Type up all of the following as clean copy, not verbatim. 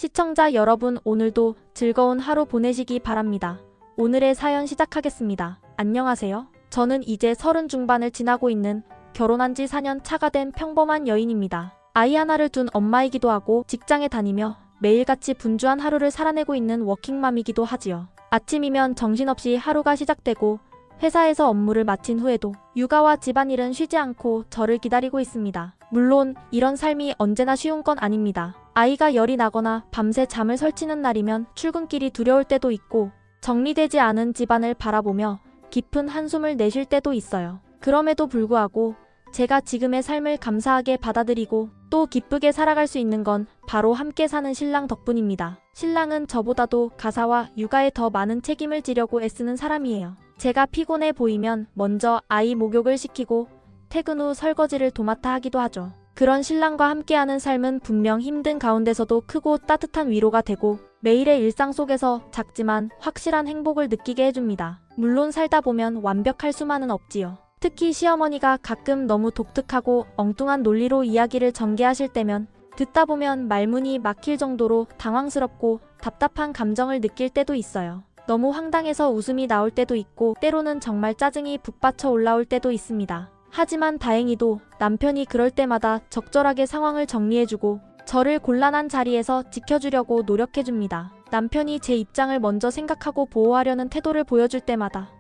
시청자 여러분, 오늘도 즐거운 하루 보내시기 바랍니다. 오늘의 사연 시작하겠습니다. 안녕하세요. 저는 이제 30 중반을 지나고 있는 결혼한 지 4년 차가 된 평범한 여인입니다. 아이 하나를 둔 엄마이기도 하고 직장에 다니며 매일같이 분주한 하루를 살아내고 있는 워킹맘이기도 하지요. 아침이면 정신없이 하루가 시작되고 회사에서 업무를 마친 후에도 육아와 집안일은 쉬지 않고 저를 기다리고 있습니다. 물론 이런 삶이 언제나 쉬운 건 아닙니다. 아이가 열이 나거나 밤새 잠을 설치는 날이면 출근길이 두려울 때도 있고 정리되지 않은 집안을 바라보며 깊은 한숨을 내쉴 때도 있어요. 그럼에도 불구하고 제가 지금의 삶을 감사하게 받아들이고 또 기쁘게 살아갈 수 있는 건 바로 함께 사는 신랑 덕분입니다. 신랑은 저보다도 가사와 육아에 더 많은 책임을 지려고 애쓰는 사람이에요. 제가 피곤해 보이면 먼저 아이 목욕을 시키고 퇴근 후 설거지를 도맡아 하기도 하죠. 그런 신랑과 함께하는 삶은 분명 힘든 가운데서도 크고 따뜻한 위로가 되고 매일의 일상 속에서 작지만 확실한 행복을 느끼게 해줍니다. 물론 살다 보면 완벽할 수만은 없지요. 특히 시어머니가 가끔 너무 독특하고 엉뚱한 논리로 이야기를 전개하실 때면 듣다 보면 말문이 막힐 정도로 당황스럽고 답답한 감정을 느낄 때도 있어요. 너무 황당해서 웃음이 나올 때도 있고 때로는 정말 짜증이 북받쳐 올라올 때도 있습니다. 하지만 다행히도 남편이 그럴 때마다 적절하게 상황을 정리해주고 저를 곤란한 자리에서 지켜주려고 노력해줍니다. 남편이 제 입장을 먼저 생각하고 보호하려는 태도를 보여줄 때마다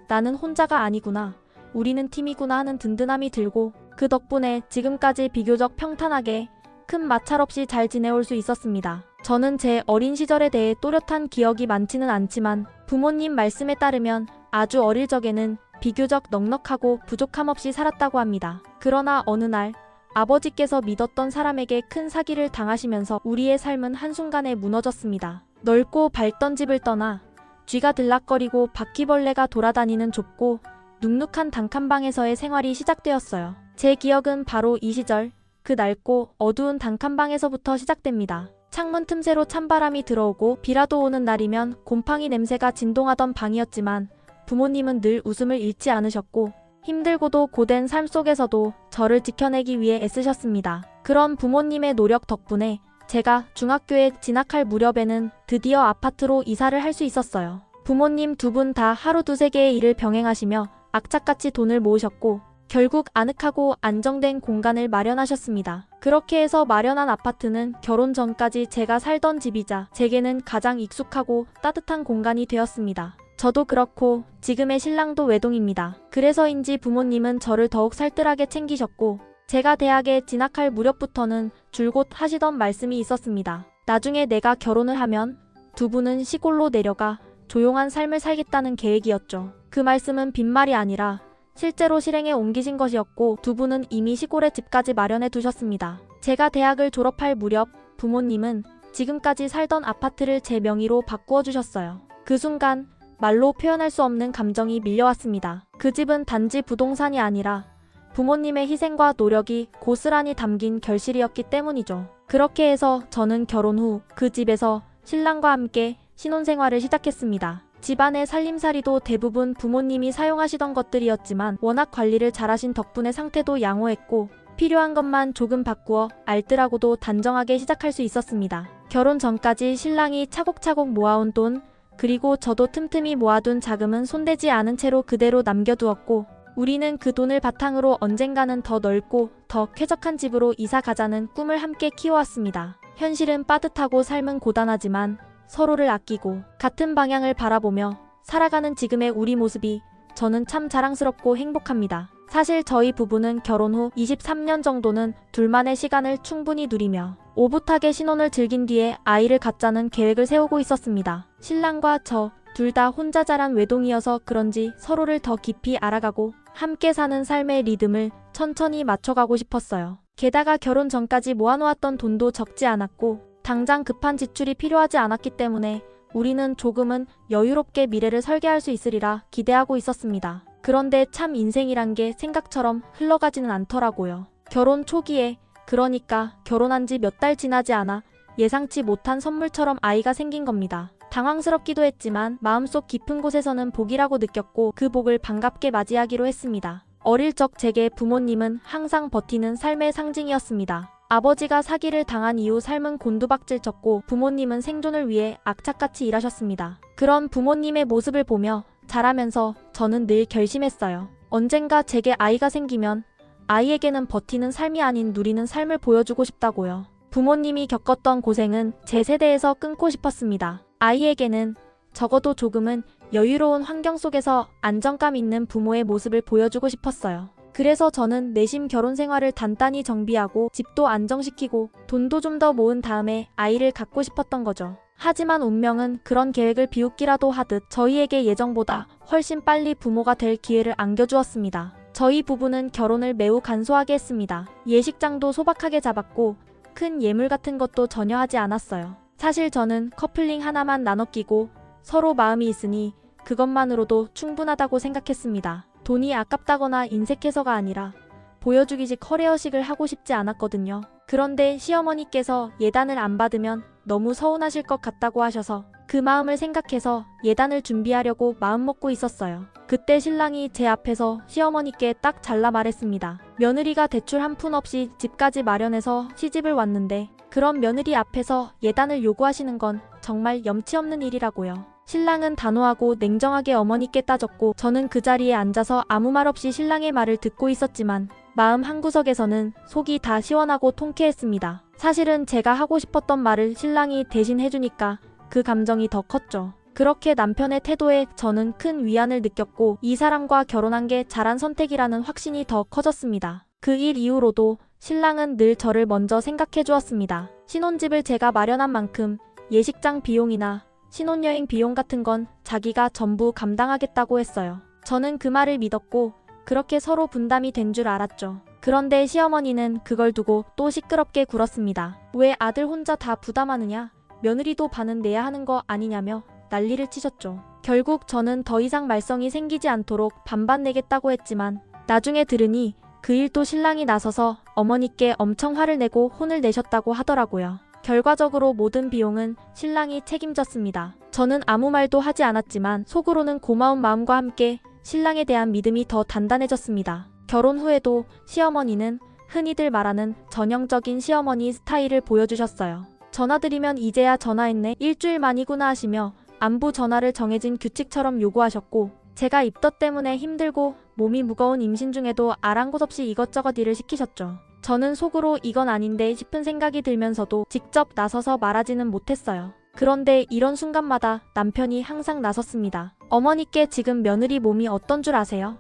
나는 혼자가 아니구나, 우리는 팀이구나 하는 든든함이 들고 그 덕분에 지금까지 비교적 평탄하게 큰 마찰 없이 잘 지내올 수 있었습니다. 저는 제 어린 시절에 대해 또렷한 기억이 많지는 않지만 부모님 말씀에 따르면 아주 어릴 적에는 비교적 넉넉하고 부족함 없이 살았다고 합니다. 그러나 어느 날 아버지께서 믿었던 사람에게 큰 사기를 당하시면서 우리의 삶은 한순간에 무너졌습니다. 넓고 밝던 집을 떠나 쥐가 들락거리고 바퀴벌레가 돌아다니는 좁고 눅눅한 단칸방에서의 생활이 시작되었어요. 제 기억은 바로 이 시절, 그 낡고 어두운 단칸방에서부터 시작됩니다. 창문 틈새로 찬바람이 들어오고 비라도 오는 날이면 곰팡이 냄새가 진동하던 방이었지만 부모님은 늘 웃음을 잃지 않으셨고 힘들고도 고된 삶 속에서도 저를 지켜내기 위해 애쓰셨습니다. 그런 부모님의 노력 덕분에 제가 중학교에 진학할 무렵에는 드디어 아파트로 이사를 할 수 있었어요. 부모님 두 분 다 하루 두세 개의 일을 병행하시며 악착같이 돈을 모으셨고 결국 아늑하고 안정된 공간을 마련하셨습니다. 그렇게 해서 마련한 아파트는 결혼 전까지 제가 살던 집이자 제게는 가장 익숙하고 따뜻한 공간이 되었습니다. 저도 그렇고 지금의 신랑도 외동입니다. 그래서인지 부모님은 저를 더욱 살뜰하게 챙기셨고 제가 대학에 진학할 무렵부터는 줄곧 하시던 말씀이 있었습니다. 나중에 내가 결혼을 하면 두 분은 시골로 내려가 조용한 삶을 살겠다는 계획이었죠. 그 말씀은 빈말이 아니라 실제로 실행에 옮기신 것이었고 두 분은 이미 시골에 집까지 마련해 두셨습니다. 제가 대학을 졸업할 무렵 부모님은 지금까지 살던 아파트를 제 명의로 바꾸어 주셨어요. 그 순간 말로 표현할 수 없는 감정이 밀려왔습니다. 그 집은 단지 부동산이 아니라 부모님의 희생과 노력이 고스란히 담긴 결실이었기 때문이죠. 그렇게 해서 저는 결혼 후 그 집에서 신랑과 함께 신혼생활을 시작했습니다. 집안의 살림살이도 대부분 부모님이 사용하시던 것들이었지만 워낙 관리를 잘하신 덕분에 상태도 양호했고 필요한 것만 조금 바꾸어 알뜰하고도 단정하게 시작할 수 있었습니다. 결혼 전까지 신랑이 차곡차곡 모아온 돈, 그리고 저도 틈틈이 모아둔 자금은 손대지 않은 채로 그대로 남겨두었고 우리는 그 돈을 바탕으로 언젠가는 더 넓고 더 쾌적한 집으로 이사 가자는 꿈을 함께 키워왔습니다. 현실은 빠듯하고 삶은 고단하지만 서로를 아끼고 같은 방향을 바라보며 살아가는 지금의 우리 모습이 저는 참 자랑스럽고 행복합니다. 사실 저희 부부는 결혼 후 23년 정도는 둘만의 시간을 충분히 누리며 오붓하게 신혼을 즐긴 뒤에 아이를 갖자는 계획을 세우고 있었습니다. 신랑과 저 둘 다 혼자 자란 외동이어서 그런지 서로를 더 깊이 알아가고 함께 사는 삶의 리듬을 천천히 맞춰가고 싶었어요. 게다가 결혼 전까지 모아놓았던 돈도 적지 않았고 당장 급한 지출이 필요하지 않았기 때문에 우리는 조금은 여유롭게 미래를 설계할 수 있으리라 기대하고 있었습니다. 그런데 참 인생이란 게 생각처럼 흘러가지는 않더라고요. 결혼 초기에, 그러니까 결혼한 지 몇 달 지나지 않아 예상치 못한 선물처럼 아이가 생긴 겁니다. 당황스럽기도 했지만 마음속 깊은 곳에서는 복이라고 느꼈고 그 복을 반갑게 맞이하기로 했습니다. 어릴 적 제게 부모님은 항상 버티는 삶의 상징이었습니다. 아버지가 사기를 당한 이후 삶은 곤두박질 쳤고 부모님은 생존을 위해 악착같이 일하셨습니다. 그런 부모님의 모습을 보며 자라면서 저는 늘 결심했어요. 언젠가 제게 아이가 생기면 아이에게는 버티는 삶이 아닌 누리는 삶을 보여주고 싶다고요. 부모님이 겪었던 고생은 제 세대에서 끊고 싶었습니다. 아이에게는 적어도 조금은 여유로운 환경 속에서 안정감 있는 부모의 모습을 보여주고 싶었어요. 그래서 저는 내심 결혼 생활을 단단히 정비하고 집도 안정시키고 돈도 좀 더 모은 다음에 아이를 갖고 싶었던 거죠. 하지만 운명은 그런 계획을 비웃기라도 하듯 저희에게 예정보다 훨씬 빨리 부모가 될 기회를 안겨주었습니다. 저희 부부는 결혼을 매우 간소하게 했습니다. 예식장도 소박하게 잡았고 큰 예물 같은 것도 전혀 하지 않았어요. 사실 저는 커플링 하나만 나눠 끼고 서로 마음이 있으니 그것만으로도 충분하다고 생각했습니다. 돈이 아깝다거나 인색해서가 아니라 보여주기식 커리어식을 하고 싶지 않았거든요. 그런데 시어머니께서 예단을 안 받으면 너무 서운하실 것 같다고 하셔서 그 마음을 생각해서 예단을 준비하려고 마음먹고 있었어요. 그때 신랑이 제 앞에서 시어머니께 딱 잘라 말했습니다. 며느리가 대출 한 푼 없이 집까지 마련해서 시집을 왔는데 그런 며느리 앞에서 예단을 요구하시는 건 정말 염치 없는 일이라고요. 신랑은 단호하고 냉정하게 어머니께 따졌고 저는 그 자리에 앉아서 아무 말 없이 신랑의 말을 듣고 있었지만 마음 한구석에서는 속이 다 시원하고 통쾌했습니다. 사실은 제가 하고 싶었던 말을 신랑이 대신 해주니까 그 감정이 더 컸죠. 그렇게 남편의 태도에 저는 큰 위안을 느꼈고 이 사람과 결혼한 게 잘한 선택이라는 확신이 더 커졌습니다. 그 일 이후로도 신랑은 늘 저를 먼저 생각해 주었습니다. 신혼집을 제가 마련한 만큼 예식장 비용이나 신혼여행 비용 같은 건 자기가 전부 감당하겠다고 했어요. 저는 그 말을 믿었고 그렇게 서로 분담이 된 줄 알았죠. 그런데 시어머니는 그걸 두고 또 시끄럽게 굴었습니다. 왜 아들 혼자 다 부담하느냐? 며느리도 반은 내야 하는 거 아니냐며 난리를 치셨죠. 결국 저는 더 이상 말썽이 생기지 않도록 반반 내겠다고 했지만 나중에 들으니 그 일도 신랑이 나서서 어머니께 엄청 화를 내고 혼을 내셨다고 하더라고요. 결과적으로 모든 비용은 신랑이 책임졌습니다. 저는 아무 말도 하지 않았지만 속으로는 고마운 마음과 함께 신랑에 대한 믿음이 더 단단해졌습니다. 결혼 후에도 시어머니는 흔히들 말하는 전형적인 시어머니 스타일을 보여주셨어요. 전화드리면 이제야 전화했네, 일주일 만이구나 하시며 안부 전화를 정해진 규칙처럼 요구하셨고 제가 입덧 때문에 힘들고 몸이 무거운 임신 중에도 아랑곳 없이 이것저것 일을 시키셨죠. 저는 속으로 이건 아닌데 싶은 생각이 들면서도 직접 나서서 말하지는 못했어요. 그런데 이런 순간마다 남편이 항상 나섰습니다. 어머니께 지금 며느리 몸이 어떤 줄 아세요?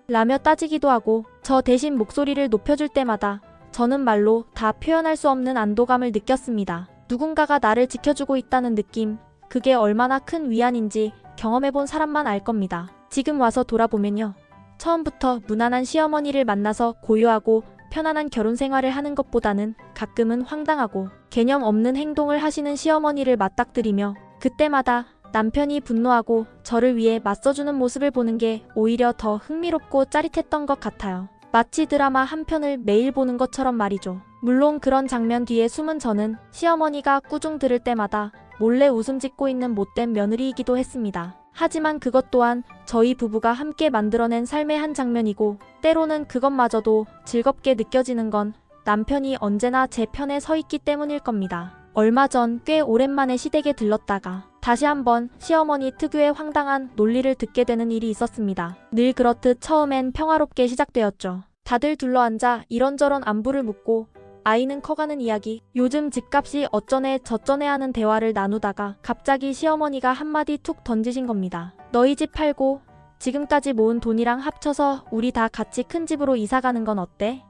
라며 따지기도 하고 저 대신 목소리를 높여줄 때마다 저는 말로 다 표현할 수 없는 안도감을 느꼈습니다. 누군가가 나를 지켜주고 있다는 느낌, 그게 얼마나 큰 위안인지 경험해본 사람만 알 겁니다. 지금 와서 돌아보면요. 처음부터 무난한 시어머니를 만나서 고요하고 편안한 결혼 생활을 하는 것보다는 가끔은 황당하고 개념 없는 행동을 하시는 시어머니를 맞닥뜨리며 그때마다 남편이 분노하고 저를 위해 맞서주는 모습을 보는 게 오히려 더 흥미롭고 짜릿했던 것 같아요. 마치 드라마 한 편을 매일 보는 것처럼 말이죠. 물론 그런 장면 뒤에 숨은 저는 시어머니가 꾸중 들을 때마다 몰래 웃음 짓고 있는 못된 며느리이기도 했습니다. 하지만 그것 또한 저희 부부가 함께 만들어낸 삶의 한 장면이고 때로는 그것마저도 즐겁게 느껴지는 건 남편이 언제나 제 편에 서 있기 때문일 겁니다. 얼마 전 꽤 오랜만에 시댁에 들렀다가 다시 한번 시어머니 특유의 황당한 논리를 듣게 되는 일이 있었습니다. 늘 그렇듯 처음엔 평화롭게 시작되었죠. 다들 둘러앉아 이런저런 안부를 묻고 아이는 커가는 이야기, 요즘 집값이 어쩌네 저쩌네 하는 대화를 나누다가 갑자기 시어머니가 한마디 툭 던지신 겁니다. 너희 집 팔고 지금까지 모은 돈이랑 합쳐서 우리 다 같이 큰 집으로 이사가는 건 어때?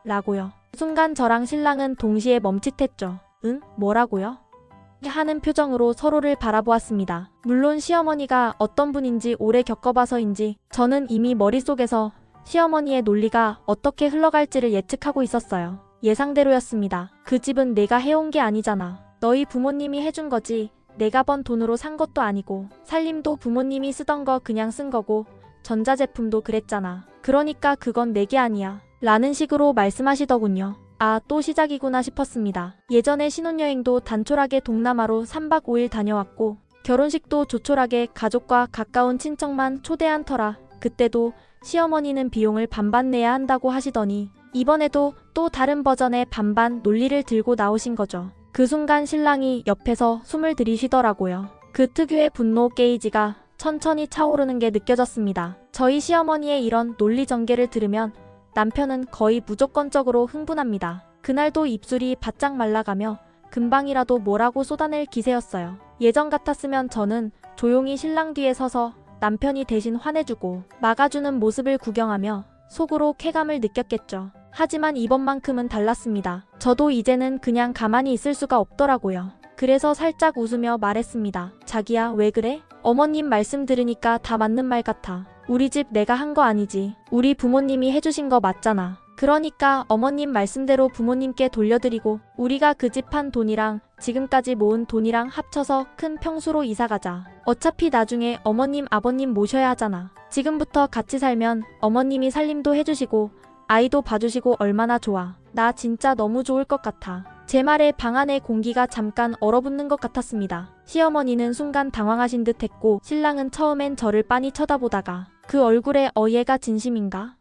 라고요. 순간 저랑 신랑은 동시에 멈칫했죠. 응? 뭐라고요? 하는 표정으로 서로를 바라보았습니다. 물론 시어머니가 어떤 분인지 오래 겪어봐서인지 저는 이미 머릿속에서 시어머니의 논리가 어떻게 흘러갈지를 예측하고 있었어요. 예상대로였습니다. 그 집은 내가 해온 게 아니잖아. 너희 부모님이 해준 거지. 내가 번 돈으로 산 것도 아니고 살림도 부모님이 쓰던 거 그냥 쓴 거고 전자제품도 그랬잖아. 그러니까 그건 내 게 아니야. 라는 식으로 말씀하시더군요. 아, 또 시작이구나 싶었습니다. 예전에 신혼여행도 단촐하게 동남아로 3박 5일 다녀왔고 결혼식도 조촐하게 가족과 가까운 친척만 초대한 터라 그때도 시어머니는 비용을 반반 내야 한다고 하시더니 이번에도 또 다른 버전의 반반 논리를 들고 나오신 거죠. 그 순간 신랑이 옆에서 숨을 들이쉬더라고요. 그 특유의 분노 게이지가 천천히 차오르는 게 느껴졌습니다. 저희 시어머니의 이런 논리 전개를 들으면 남편은 거의 무조건적으로 흥분합니다. 그날도 입술이 바짝 말라가며 금방이라도 뭐라고 쏟아낼 기세였어요. 예전 같았으면 저는 조용히 신랑 뒤에 서서 남편이 대신 화내주고 막아주는 모습을 구경하며 속으로 쾌감을 느꼈겠죠. 하지만 이번만큼은 달랐습니다. 저도 이제는 그냥 가만히 있을 수가 없더라고요. 그래서 살짝 웃으며 말했습니다. 자기야, 왜 그래? 어머님 말씀 들으니까 다 맞는 말 같아. 우리 집 내가 한 거 아니지. 우리 부모님이 해주신 거 맞잖아. 그러니까 어머님 말씀대로 부모님께 돌려드리고 우리가 그 집 한 돈이랑 지금까지 모은 돈이랑 합쳐서 큰 평수로 이사가자. 어차피 나중에 어머님 아버님 모셔야 하잖아. 지금부터 같이 살면 어머님이 살림도 해주시고 아이도 봐주시고 얼마나 좋아. 나 진짜 너무 좋을 것 같아. 제 말에 방 안의 공기가 잠깐 얼어붙는 것 같았습니다. 시어머니는 순간 당황하신 듯 했고 신랑은 처음엔 저를 빤히 쳐다보다가 그 얼굴에 얘가 진심인가?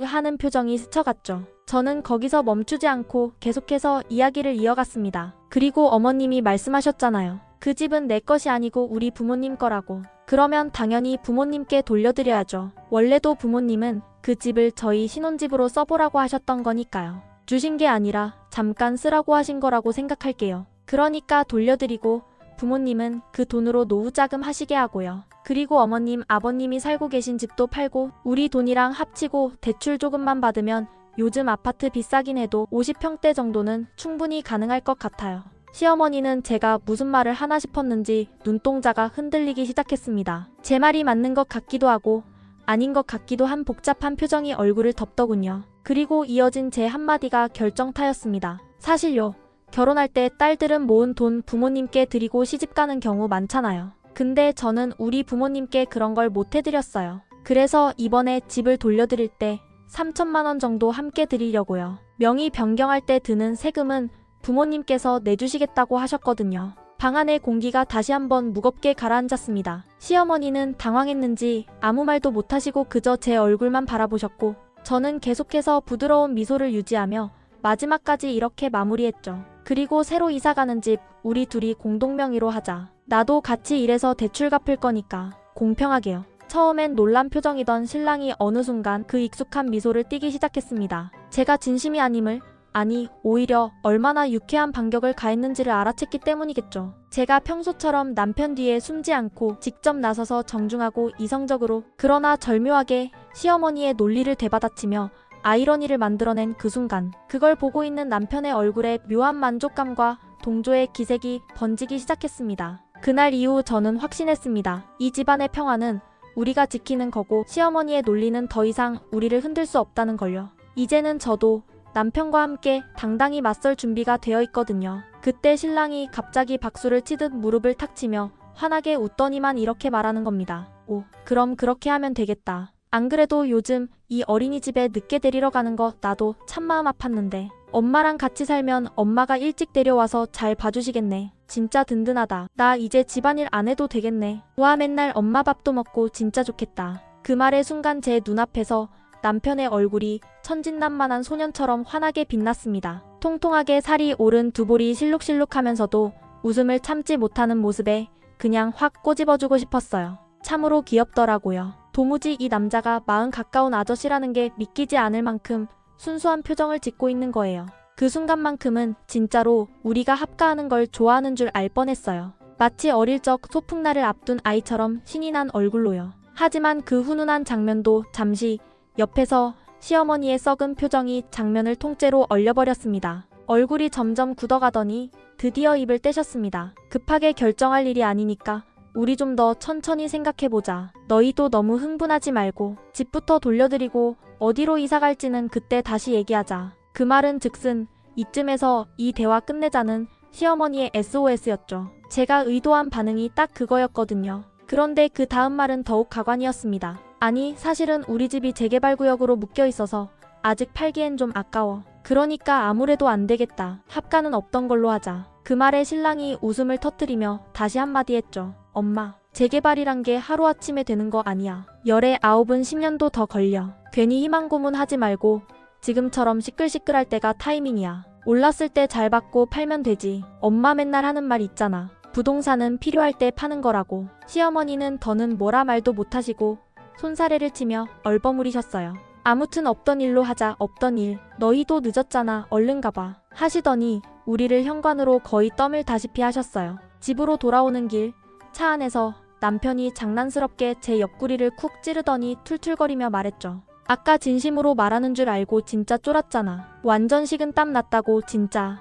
하는 표정이 스쳐갔죠. 저는 거기서 멈추지 않고 계속해서 이야기를 이어갔습니다. 그리고 어머님이 말씀하셨잖아요. 그 집은 내 것이 아니고 우리 부모님 거라고. 그러면 당연히 부모님께 돌려드려야죠. 원래도 부모님은 그 집을 저희 신혼집으로 써보라고 하셨던 거니까요. 주신 게 아니라 잠깐 쓰라고 하신 거라고 생각할게요. 그러니까 돌려드리고 부모님은 그 돈으로 노후자금 하시게 하고요. 그리고 어머님, 아버님이 살고 계신 집도 팔고 우리 돈이랑 합치고 대출 조금만 받으면 요즘 아파트 비싸긴 해도 50평대 정도는 충분히 가능할 것 같아요. 시어머니는 제가 무슨 말을 하나 싶었는지 눈동자가 흔들리기 시작했습니다. 제 말이 맞는 것 같기도 하고 아닌 것 같기도 한 복잡한 표정이 얼굴을 덮더군요. 그리고 이어진 제 한마디가 결정타였습니다. 사실요. 결혼할 때 딸들은 모은 돈 부모님께 드리고 시집가는 경우 많잖아요. 근데 저는 우리 부모님께 그런 걸 못 해드렸어요. 그래서 이번에 집을 돌려드릴 때 3천만 원 정도 함께 드리려고요. 명의 변경할 때 드는 세금은 부모님께서 내주시겠다고 하셨거든요. 방 안의 공기가 다시 한번 무겁게 가라앉았습니다. 시어머니는 당황했는지 아무 말도 못하시고 그저 제 얼굴만 바라보셨고 저는 계속해서 부드러운 미소를 유지하며 마지막까지 이렇게 마무리했죠. 그리고 새로 이사가는 집 우리 둘이 공동 명의로 하자. 나도 같이 일해서 대출 갚을 거니까 공평하게요. 처음엔 놀란 표정이던 신랑이 어느 순간 그 익숙한 미소를 띠기 시작했습니다. 제가 진심이 아님을, 아니 오히려 얼마나 유쾌한 반격을 가했는지를 알아챘기 때문이겠죠. 제가 평소처럼 남편 뒤에 숨지 않고 직접 나서서 정중하고 이성적으로 그러나 절묘하게 시어머니의 논리를 되받아치며 아이러니를 만들어낸 그 순간 그걸 보고 있는 남편의 얼굴에 묘한 만족감과 동조의 기색이 번지기 시작했습니다. 그날 이후 저는 확신했습니다. 이 집안의 평화는 우리가 지키는 거고 시어머니의 논리는 더 이상 우리를 흔들 수 없다는 걸요. 이제는 저도 남편과 함께 당당히 맞설 준비가 되어 있거든요. 그때 신랑이 갑자기 박수를 치듯 무릎을 탁 치며 환하게 웃더니만 이렇게 말하는 겁니다. 오, 그럼 그렇게 하면 되겠다. 안 그래도 요즘 이 어린이집에 늦게 데리러 가는 거 나도 참 마음 아팠는데 엄마랑 같이 살면 엄마가 일찍 데려와서 잘 봐주시겠네. 진짜 든든하다. 나 이제 집안일 안 해도 되겠네. 와, 맨날 엄마 밥도 먹고 진짜 좋겠다. 그 말의 순간 제 눈앞에서 남편의 얼굴이 천진난만한 소년처럼 환하게 빛났습니다. 통통하게 살이 오른 두 볼이 실룩실룩하면서도 웃음을 참지 못하는 모습에 그냥 확 꼬집어주고 싶었어요. 참으로 귀엽더라고요. 도무지 이 남자가 40 가까운 아저씨라는 게 믿기지 않을 만큼 순수한 표정을 짓고 있는 거예요. 그 순간만큼은 진짜로 우리가 합가하는 걸 좋아하는 줄 알 뻔했어요. 마치 어릴 적 소풍날을 앞둔 아이처럼 신이 난 얼굴로요. 하지만 그 훈훈한 장면도 잠시 옆에서 시어머니의 썩은 표정이 장면을 통째로 얼려버렸습니다. 얼굴이 점점 굳어가더니 드디어 입을 떼셨습니다. 급하게 결정할 일이 아니니까 우리 좀 더 천천히 생각해보자. 너희도 너무 흥분하지 말고 집부터 돌려드리고 어디로 이사갈지는 그때 다시 얘기하자. 그 말은 즉슨 이쯤에서 이 대화 끝내자는 시어머니의 SOS였죠. 제가 의도한 반응이 딱 그거였거든요. 그런데 그 다음 말은 더욱 가관이었습니다. 아니, 사실은 우리 집이 재개발구역으로 묶여있어서 아직 팔기엔 좀 아까워. 그러니까 아무래도 안 되겠다. 합가는 없던 걸로 하자. 그 말에 신랑이 웃음을 터뜨리며 다시 한마디 했죠. 엄마, 재개발이란 게 하루아침에 되는 거 아니야. 열에 9은 10년도 더 걸려. 괜히 희망고문 하지 말고 지금처럼 시끌시끌할 때가 타이밍이야. 올랐을 때 잘 받고 팔면 되지. 엄마 맨날 하는 말 있잖아. 부동산은 필요할 때 파는 거라고. 시어머니는 더는 뭐라 말도 못하시고 손사래를 치며 얼버무리셨어요. 아무튼 없던 일로 하자. 없던 일. 너희도 늦었잖아. 얼른 가봐. 하시더니 우리를 현관으로 거의 떠밀 다시피 하셨어요. 집으로 돌아오는 길 차 안에서 남편이 장난스럽게 제 옆구리를 쿡 찌르더니 툴툴거리며 말했죠. 아까 진심으로 말하는 줄 알고 진짜 쫄았잖아. 완전 식은 땀 났다고 진짜.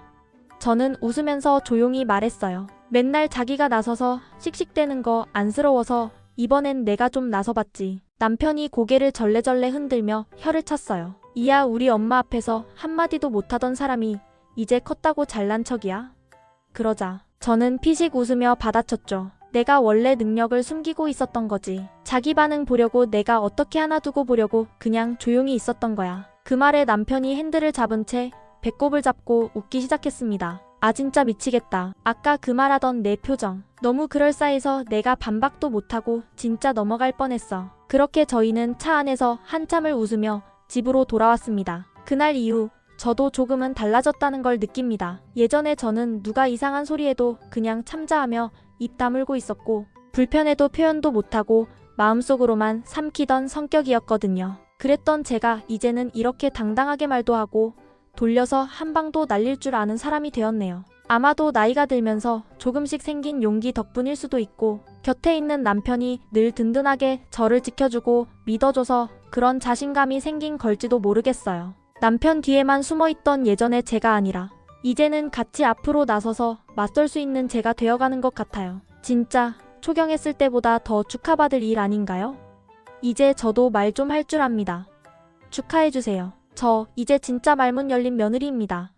저는 웃으면서 조용히 말했어요. 맨날 자기가 나서서 씩씩대는 거 안쓰러워서 이번엔 내가 좀 나서봤지. 남편이 고개를 절레절레 흔들며 혀를 찼어요. 이야 우리 엄마 앞에서 한마디도 못하던 사람이 이제 컸다고 잘난 척이야? 그러자 저는 피식 웃으며 받아쳤죠. 내가 원래 능력을 숨기고 있었던 거지. 자기 반응 보려고 내가 어떻게 하나 두고 보려고 그냥 조용히 있었던 거야. 그 말에 남편이 핸들을 잡은 채 배꼽을 잡고 웃기 시작했습니다. 아 진짜 미치겠다. 아까 그 말하던 내 표정. 너무 그럴싸해서 내가 반박도 못하고 진짜 넘어갈 뻔했어. 그렇게 저희는 차 안에서 한참을 웃으며 집으로 돌아왔습니다. 그날 이후 저도 조금은 달라졌다는 걸 느낍니다. 예전에 저는 누가 이상한 소리해도 그냥 참자하며 입 다물고 있었고 불편해도 표현도 못하고 마음속으로만 삼키던 성격이었거든요. 그랬던 제가 이제는 이렇게 당당하게 말도 하고 돌려서 한 방도 날릴 줄 아는 사람이 되었네요. 아마도 나이가 들면서 조금씩 생긴 용기 덕분일 수도 있고 곁에 있는 남편이 늘 든든하게 저를 지켜주고 믿어줘서 그런 자신감이 생긴 걸지도 모르겠어요. 남편 뒤에만 숨어있던 예전의 제가 아니라 이제는 같이 앞으로 나서서 맞설 수 있는 제가 되어가는 것 같아요. 진짜 초경했을 때보다 더 축하받을 일 아닌가요? 이제 저도 말 좀 할 줄 압니다. 축하해주세요. 저 이제 진짜 말문 열린 며느리입니다.